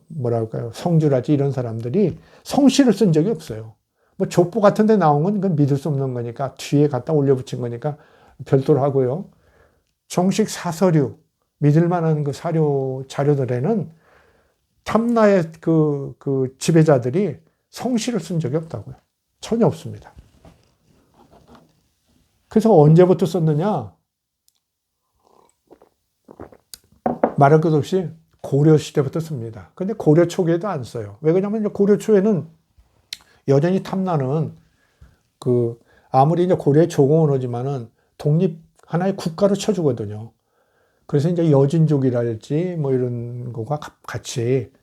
뭐랄까요, 성주랄지 이런 사람들이 성씨를 쓴 적이 없어요. 뭐 족보 같은 데 나온 건 그건 믿을 수 없는 거니까 뒤에 갖다 올려붙인 거니까 별도로 하고요. 정식 사서류, 믿을 만한 그 자료들에는 탐나의 그 지배자들이 성씨를 쓴 적이 없다고요. 전혀 없습니다. 그래서 언제부터 썼느냐? 말할 것 없이 고려 시대부터 씁니다. 근데 고려 초기에도 안 써요. 왜 그러냐면 고려 초에는 여전히 탐나는 아무리 이제 고려의 조공언어지만은 독립 하나의 국가로 쳐주거든요. 그래서 이제 여진족이랄지 뭐 이런 거가 같이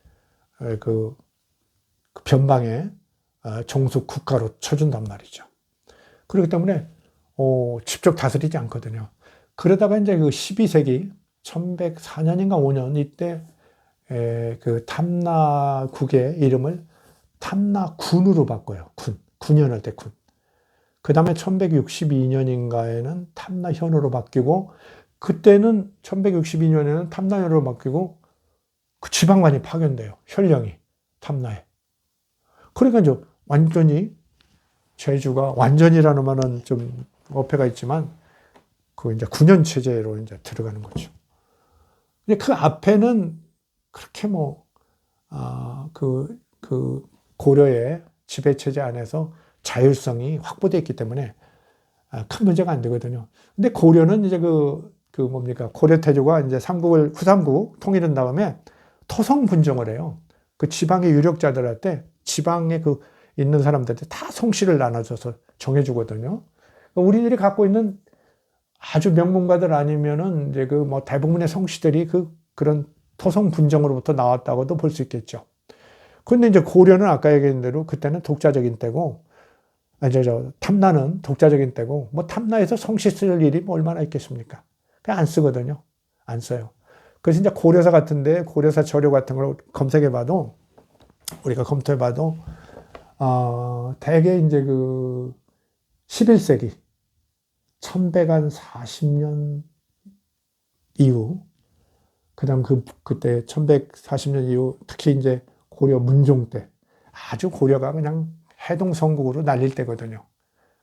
그 변방의 종속 국가로 쳐준단 말이죠. 그렇기 때문에 직접 다스리지 않거든요. 그러다가 이제 그 12세기 1104년인가 5년 이때 그 탐나국의 이름을 탐나군으로 바꿔요. 군현할 때 군. 그 다음에 1162년인가에는 탐나현으로 바뀌고, 그때는 1162년에는 탐나현으로 바뀌고 그 지방만이 파견돼요. 혈령이 탐나에. 그러니까 이제 완전히 제주가 완전이라는 말은 좀 어폐가 있지만 그 이제 9년 체제로 이제 들어가는 거죠. 근데 그 앞에는 그렇게 고려의 지배 체제 안에서 자율성이 확보되어 있기 때문에 큰 문제가 안 되거든요. 근데 고려는 이제 고려 태조가 이제 후삼국 통일한 다음에 토성 분정을 해요. 그 지방의 유력자들한테 지방에 있는 사람들한테 다 성씨를 나눠줘서 정해주거든요. 우리들이 갖고 있는 아주 명문가들 아니면은 이제 대부분의 성씨들이 그런 토성 분정으로부터 나왔다고도 볼 수 있겠죠. 근데 이제 고려는 아까 얘기한 대로 그때는 독자적인 때고, 탐나는 독자적인 때고, 탐나에서 성씨 쓸 일이 얼마나 있겠습니까? 그냥 안 쓰거든요. 안 써요. 그래서 이제 고려사 같은데, 고려사 저료 같은 걸 검색해봐도, 우리가 검토해봐도, 대개 이제 11세기, 1140년 이후, 그 다음 그때 1140년 이후, 특히 이제 고려 문종 때, 아주 고려가 그냥 해동성국으로 날릴 때거든요.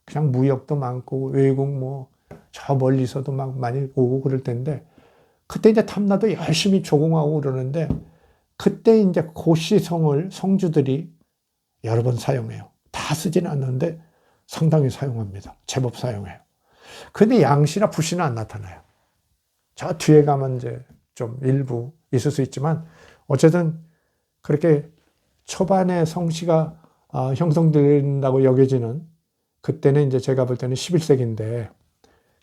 그냥 무역도 많고, 외국 저 멀리서도 막 많이 오고 그럴 때인데, 그때 이제 탐나도 열심히 조공하고 그러는데, 그때 이제 고시성을 성주들이 여러 번 사용해요. 다 쓰지는 않는데 상당히 사용합니다. 제법 사용해요. 근데 양씨나 부씨는 안 나타나요. 저 뒤에 가면 이제 좀 일부 있을 수 있지만, 어쨌든 그렇게 초반에 성씨가 형성된다고 여겨지는, 그때는 이제 제가 볼 때는 11세기인데,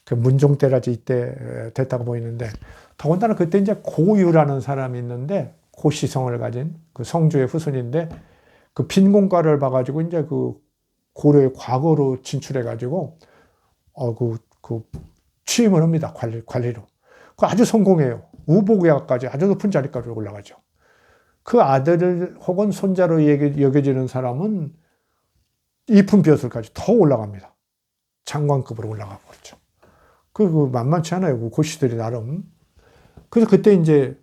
그 문종 때라지 이때 됐다고 보이는데, 더군다나 그때 이제 고유라는 사람이 있는데, 고시성을 가진 그 성주의 후손인데, 그 빈공가를 봐가지고 이제 고려의 과거로 진출해가지고, 취임을 합니다. 관리로. 그 아주 성공해요. 우보계까지 아주 높은 자리까지 올라가죠. 그 아들 혹은 손자로 여겨지는 사람은 이품비어술까지 더 올라갑니다. 장관급으로 올라가고 그렇죠. 만만치 않아요. 고시들이 나름. 그래서 그때 이제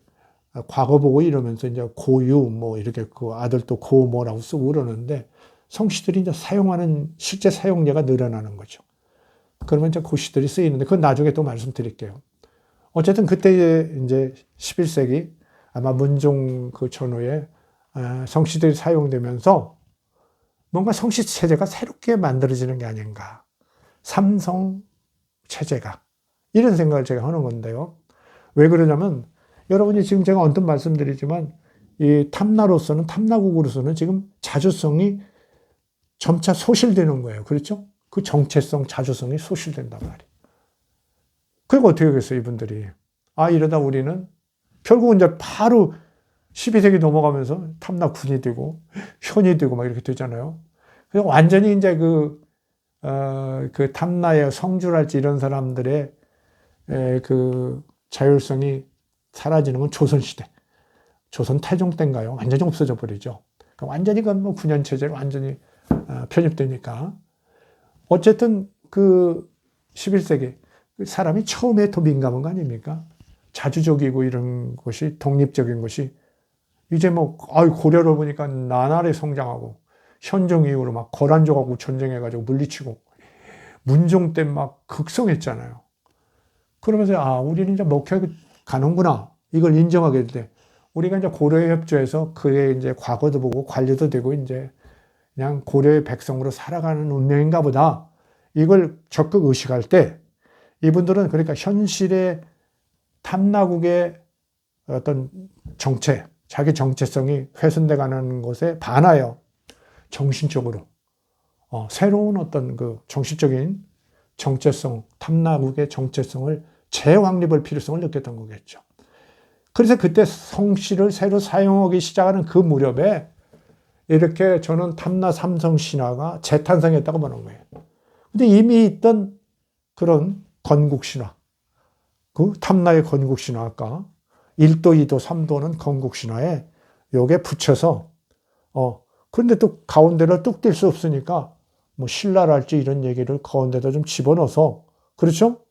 과거 보고 이러면서 이제 고유 이렇게 아들도 고모라고 쓰고 그러는데, 성씨들이 이제 사용하는 실제 사용료가 늘어나는 거죠. 그러면 이제 고시들이 쓰이는데, 그건 나중에 또 말씀드릴게요. 어쨌든 그때 이제 11세기 아마 문종 전후에 성씨들이 사용되면서 뭔가 성씨 체제가 새롭게 만들어지는 게 아닌가. 삼성 체제가. 이런 생각을 제가 하는 건데요. 왜 그러냐면, 여러분이 지금 제가 언뜻 말씀드리지만, 이 탐나국으로서는 지금 자주성이 점차 소실되는 거예요. 그렇죠? 그 정체성, 자주성이 소실된단 말이에요. 그리고 어떻게 하겠어요, 이분들이. 이러다 우리는 결국은 이제 바로 12세기 넘어가면서 탐나군이 되고, 현이 되고 막 이렇게 되잖아요. 그래서 완전히 이제 탐나의 성주랄지 이런 사람들의 자율성이 사라지는 건 조선시대. 조선 태종 때인가요? 완전히 없어져 버리죠. 그러니까 완전히 9년 체제로 완전히 편입되니까. 어쨌든 11세기 사람이 처음에 더 민감한 거 아닙니까? 자주적이고 이런 것이, 독립적인 것이 이제 고려를 보니까 나날이 성장하고, 현종 이후로 막 거란족하고 전쟁해가지고 물리치고, 문종 때 막 극성했잖아요. 그러면서 우리는 이제 먹혀 가는구나, 이걸 인정하게 돼. 우리가 이제 고려에 협조해서 그의 이제 과거도 보고 관리도 되고 이제 그냥 고려의 백성으로 살아가는 운명인가 보다, 이걸 적극 의식할 때, 이분들은 그러니까 현실의 탐나국의 어떤 정체, 자기 정체성이 훼손돼 가는 것에 반하여 정신적으로 새로운 어떤 정신적인 정체성, 탐나국의 정체성을 재확립할 필요성을 느꼈던 거겠죠. 그래서 그때 성씨를 새로 사용하기 시작하는 그 무렵에 이렇게 저는 탐나 삼성 신화가 재탄생했다고 보는 거예요. 근데 이미 있던 그런 건국 신화, 탐나의 건국 신화가 1도, 2도, 3도는 건국 신화에 요게 붙여서 그런데 또 가운데를 뚝 뗄 수 없으니까 신라랄지 이런 얘기를 가운데다 좀 집어넣어서, 그렇죠?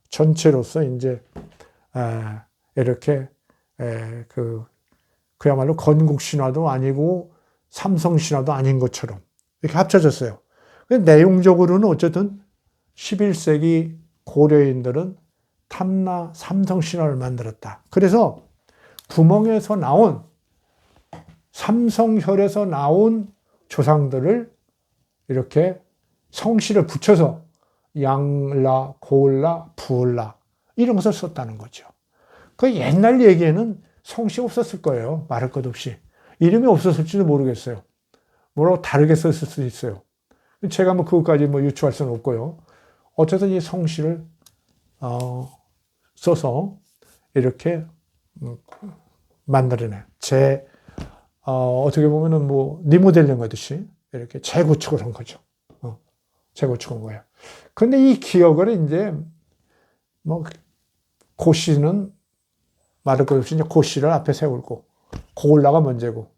전체로서 이제 이렇게 그야말로 건국신화도 아니고 삼성신화도 아닌 것처럼 이렇게 합쳐졌어요. 내용적으로는 어쨌든 11세기 고려인들은 탐나 삼성신화를 만들었다. 그래서 구멍에서 나온, 삼성혈에서 나온 조상들을 이렇게 성씨를 붙여서 양라, 고을라, 부을라 이런 것을 썼다는 거죠. 그 옛날 얘기에는 성씨 없었을 거예요. 말할 것 없이. 이름이 없었을지도 모르겠어요. 뭐라고 다르게 썼을 수도 있어요. 제가 뭐 그것까지 뭐 유추할 수는 없고요. 어쨌든 이 성씨를 써서 이렇게 만들어내. 어떻게 보면은 뭐 리모델링 하듯이 이렇게 재구축을 한 거죠. 재구축한 거예요. 근데 이 기억을 이제 뭐 고씨는 말할 것 없이 이제 고씨를 앞에 세우고 고을라가 먼저고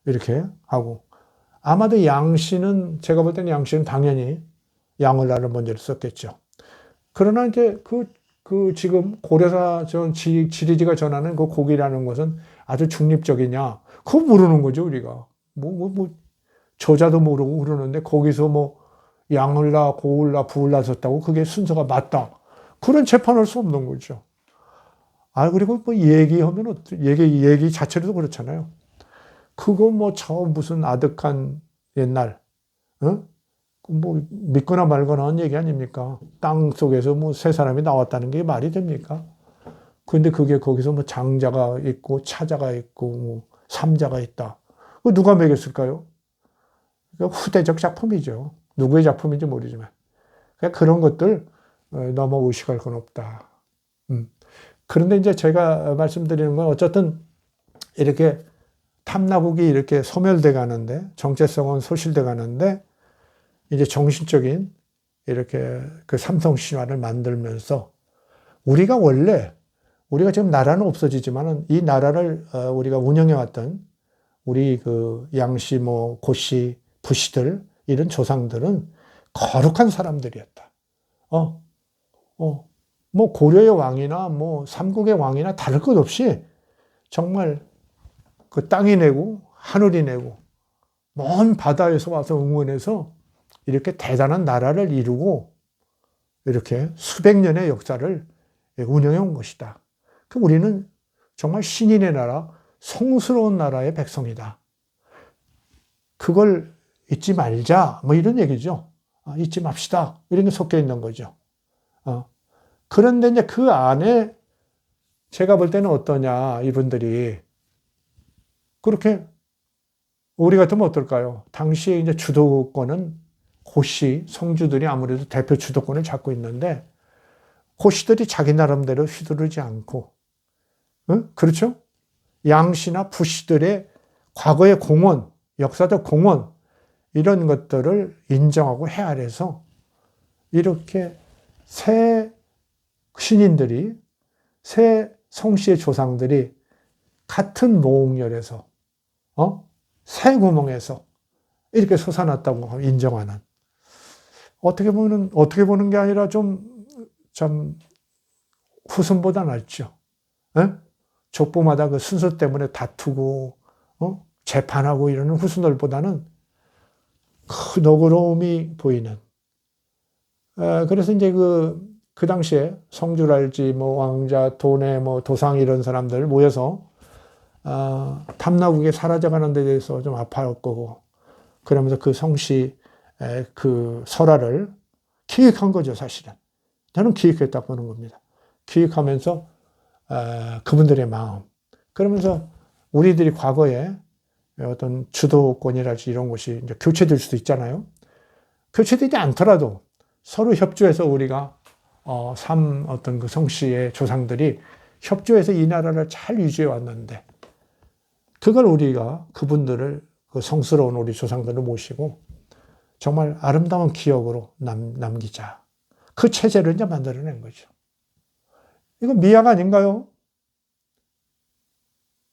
이렇게 하고 아마도 양씨는 제가 볼 때는 양씨는 당연히 양을라를 먼저 썼겠죠. 그러나 이제 지금 고려사 지리지가 전하는 그 곡이라는 것은 아주 중립적이냐? 그거 모르는 거죠, 우리가. 저자도 모르고 그러는데 거기서 뭐 양을라, 고을라, 부을라 썼다고 그게 순서가 맞다. 그런 재판할 수 없는 거죠. 그리고 뭐 얘기하면, 얘기 자체로도 그렇잖아요. 그거 뭐 처음 무슨 아득한 옛날, 뭐 믿거나 말거나 한 얘기 아닙니까? 땅 속에서 뭐 새 사람이 나왔다는 게 말이 됩니까? 근데 그게 거기서 뭐 장자가 있고 차자가 있고 뭐 삼자가 있다. 누가 매겼을까요? 후대적 작품이죠. 누구의 작품인지 모르지만. 그런 것들 너무 의식할 건 없다. 그런데 이제 제가 말씀드리는 건 어쨌든 이렇게 탐나국이 이렇게 소멸돼 가는데 정체성은 소실돼 가는데 이제 정신적인 이렇게 그 삼성 신화를 만들면서 우리가 지금 나라는 없어지지만은 이 나라를 우리가 운영해 왔던 우리 그 양씨 뭐 고씨 부씨들 이런 조상들은 거룩한 사람들이었다. 뭐 고려의 왕이나 뭐 삼국의 왕이나 다를 것 없이 정말 그 땅이 내고 하늘이 내고 먼 바다에서 와서 응원해서 이렇게 대단한 나라를 이루고 이렇게 수백 년의 역사를 운영해 온 것이다. 우리는 정말 신인의 나라, 성스러운 나라의 백성이다. 그걸 잊지 말자, 뭐 이런 얘기죠. 잊지 맙시다. 이런 게 섞여 있는 거죠. 그런데 이제 그 안에 제가 볼 때는 어떠냐, 이분들이. 그렇게 우리 같으면 어떨까요? 당시에 이제 주도권은 고씨, 성주들이 아무래도 대표 주도권을 잡고 있는데 고씨들이 자기 나름대로 휘두르지 않고, 그렇죠? 양씨나 부씨들의 과거의 공헌, 역사적 공헌, 이런 것들을 인정하고 헤아려서 이렇게 새 신인들이, 새 성씨의 조상들이 같은 모홍열에서, 새 구멍에서 이렇게 솟아났다고 인정하는. 어떻게 보는 게 아니라 참 후손보다 낫죠. 족보마다 그 순서 때문에 다투고, 재판하고 이러는 후손들보다는 그 너그러움이 보이는. 그래서 이제 그 당시에 성주랄지 뭐 왕자, 도내, 뭐 도상 이런 사람들 모여서 탐나국이 사라져가는 데 대해서 좀 아파할 거고, 그러면서 그 성씨 그 설화를 기획한 거죠, 사실은. 저는 기획했다 보는 겁니다. 기획하면서 그분들의 마음. 그러면서 우리들이 과거에 어떤 주도권이랄지 이런 것이 이제 교체될 수도 있잖아요. 교체되지 않더라도 서로 협조해서 우리가 어떤 그 성씨의 조상들이 협조해서 이 나라를 잘 유지해 왔는데, 그걸 우리가 그분들을 그 성스러운 우리 조상들을 모시고 정말 아름다운 기억으로 남기자. 그 체제를 이제 만들어낸 거죠. 이거 미학 아닌가요?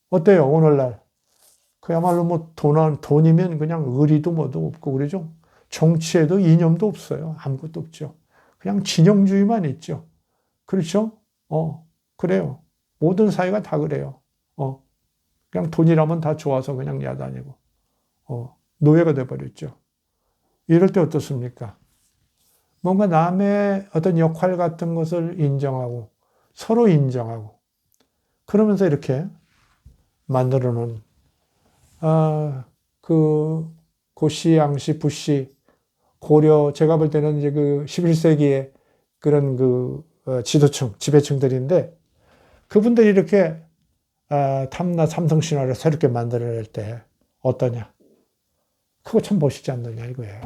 어때요, 오늘날? 그야말로 뭐 돈이면 그냥 의리도 뭐도 없고 그러죠. 정치에도 이념도 없어요. 아무것도 없죠. 그냥 진영주의만 있죠. 그렇죠? 그래요. 모든 사회가 다 그래요. 그냥 돈이라면 다 좋아서 그냥 야다니고, 노예가 돼버렸죠. 이럴 때 어떻습니까? 뭔가 남의 어떤 역할 같은 것을 인정하고, 서로 인정하고, 그러면서 이렇게 만들어 놓은, 고시, 양시, 부시, 고려, 제가 볼 때는 이제 그 11세기의 그런 지도층, 지배층들인데, 그분들이 이렇게 탐나 삼성신화를 새롭게 만들어낼 때 어떠냐? 그거 참 멋있지 않느냐 이거예요.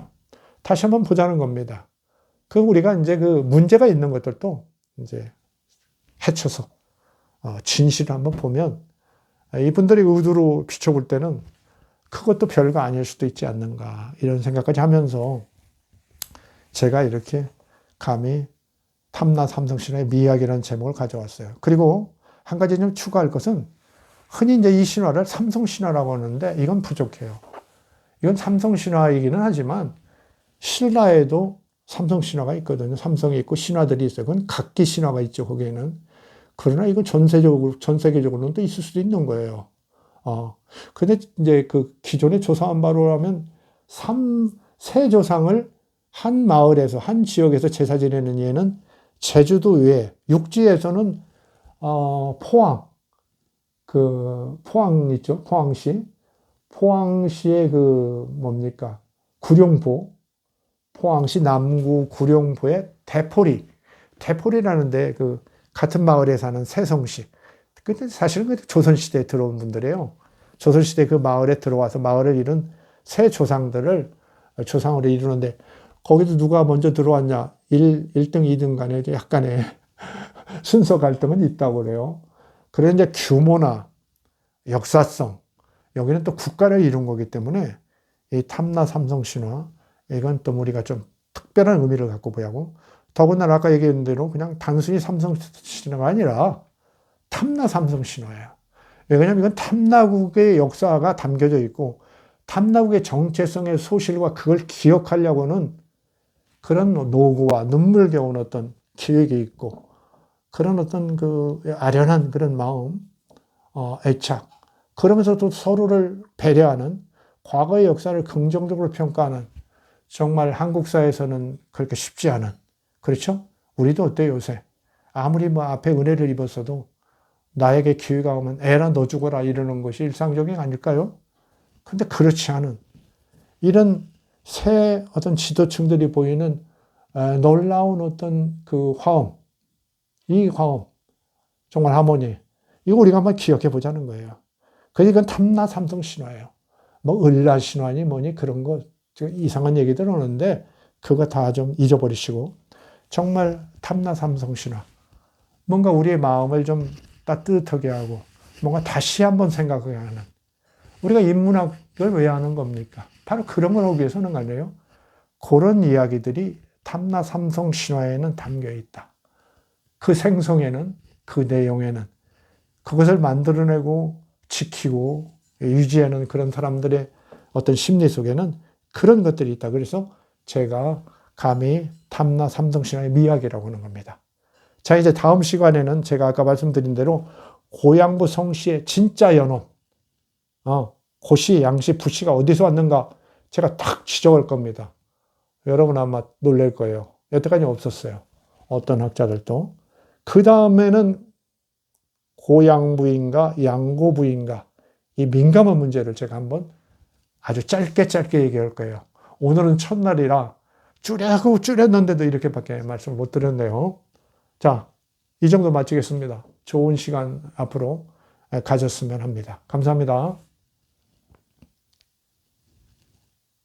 다시 한번 보자는 겁니다. 우리가 이제 문제가 있는 것들도 이제 헤쳐서 진실을 한번 보면 이분들의 의도로 비춰볼 때는 그것도 별거 아닐 수도 있지 않는가 이런 생각까지 하면서 제가 이렇게 감히 탐나 삼성신화의 미학이라는 제목을 가져왔어요. 그리고 한 가지 좀 추가할 것은 흔히 이제 이 신화를 삼성신화라고 하는데 이건 부족해요. 이건 삼성신화이기는 하지만 신라에도 삼성신화가 있거든요. 삼성이 있고 신화들이 있어요. 그건 각기 신화가 있죠. 거기에는. 그러나 이건 전 세계적으로는 또 있을 수도 있는 거예요. 근데 이제 기존의 조사한 바로라면 세 조상을 한 마을에서, 한 지역에서 제사 지내는 예는 제주도 외에, 육지에서는, 포항 있죠? 포항시. 포항시의 포항시 남구 구룡포의 대포리라는데 같은 마을에 사는 세성씨. 근데 사실은 조선시대에 들어온 분들이에요. 조선시대 그 마을에 들어와서 마을을 이룬 세 조상으로 이루는데, 거기도 누가 먼저 들어왔냐? 1등, 2등 간에 약간의 순서 갈등은 있다고 그래요. 그런데 규모나 역사성, 여기는 또 국가를 이룬 거기 때문에 이 탐나 삼성신화, 이건 또 우리가 좀 특별한 의미를 갖고 보자고. 더군다나 아까 얘기한 대로 그냥 단순히 삼성신화가 아니라 탐나 삼성신화예요. 왜냐하면 이건 탐나국의 역사가 담겨져 있고 탐나국의 정체성의 소실과 그걸 기억하려고 하는 그런 노고와 눈물겨운 어떤 기획이 있고 그런 어떤 아련한 그런 마음, 애착, 그러면서도 서로를 배려하는 과거의 역사를 긍정적으로 평가하는 정말 한국사에서는 그렇게 쉽지 않은, 그렇죠? 우리도 어때요, 요새? 아무리 앞에 은혜를 입었어도 나에게 기회가 오면 에라 너 죽어라 이러는 것이 일상적인 거 아닐까요? 근데 그렇지 않은 이런 새 어떤 지도층들이 보이는 놀라운 어떤 이 화음, 정말 하모니, 이거 우리가 한번 기억해 보자는 거예요. 그러니까 탐나 삼성 신화예요. 을라 신화니 뭐니 그런 거 이상한 얘기들 하는데 그거 다 좀 잊어버리시고 정말 탐나 삼성 신화. 뭔가 우리의 마음을 좀 따뜻하게 하고 뭔가 다시 한번 생각하게 하는. 우리가 인문학을 왜 하는 겁니까? 바로 그런 걸 하기 위해서는 아니에요. 그런 이야기들이 탐나 삼성 신화에는 담겨 있다. 그 생성에는, 그 내용에는 그것을 만들어내고 지키고 유지하는 그런 사람들의 어떤 심리 속에는 그런 것들이 있다. 그래서 제가 감히 탐나 삼성 신화의 미학이라고 하는 겁니다. 자, 이제 다음 시간에는 제가 아까 말씀드린 대로 고양부 성씨의 진짜 연원, 고시, 양시, 부시가 어디서 왔는가 제가 딱 지적할 겁니다. 여러분 아마 놀랄 거예요. 여태까지 없었어요. 어떤 학자들도. 그 다음에는 고양부인가 양고부인가 이 민감한 문제를 제가 한번 아주 짧게 얘기할 거예요. 오늘은 첫날이라 줄였는데도 이렇게밖에 말씀을 못 드렸네요. 자, 이 정도 마치겠습니다. 좋은 시간 앞으로 가졌으면 합니다. 감사합니다.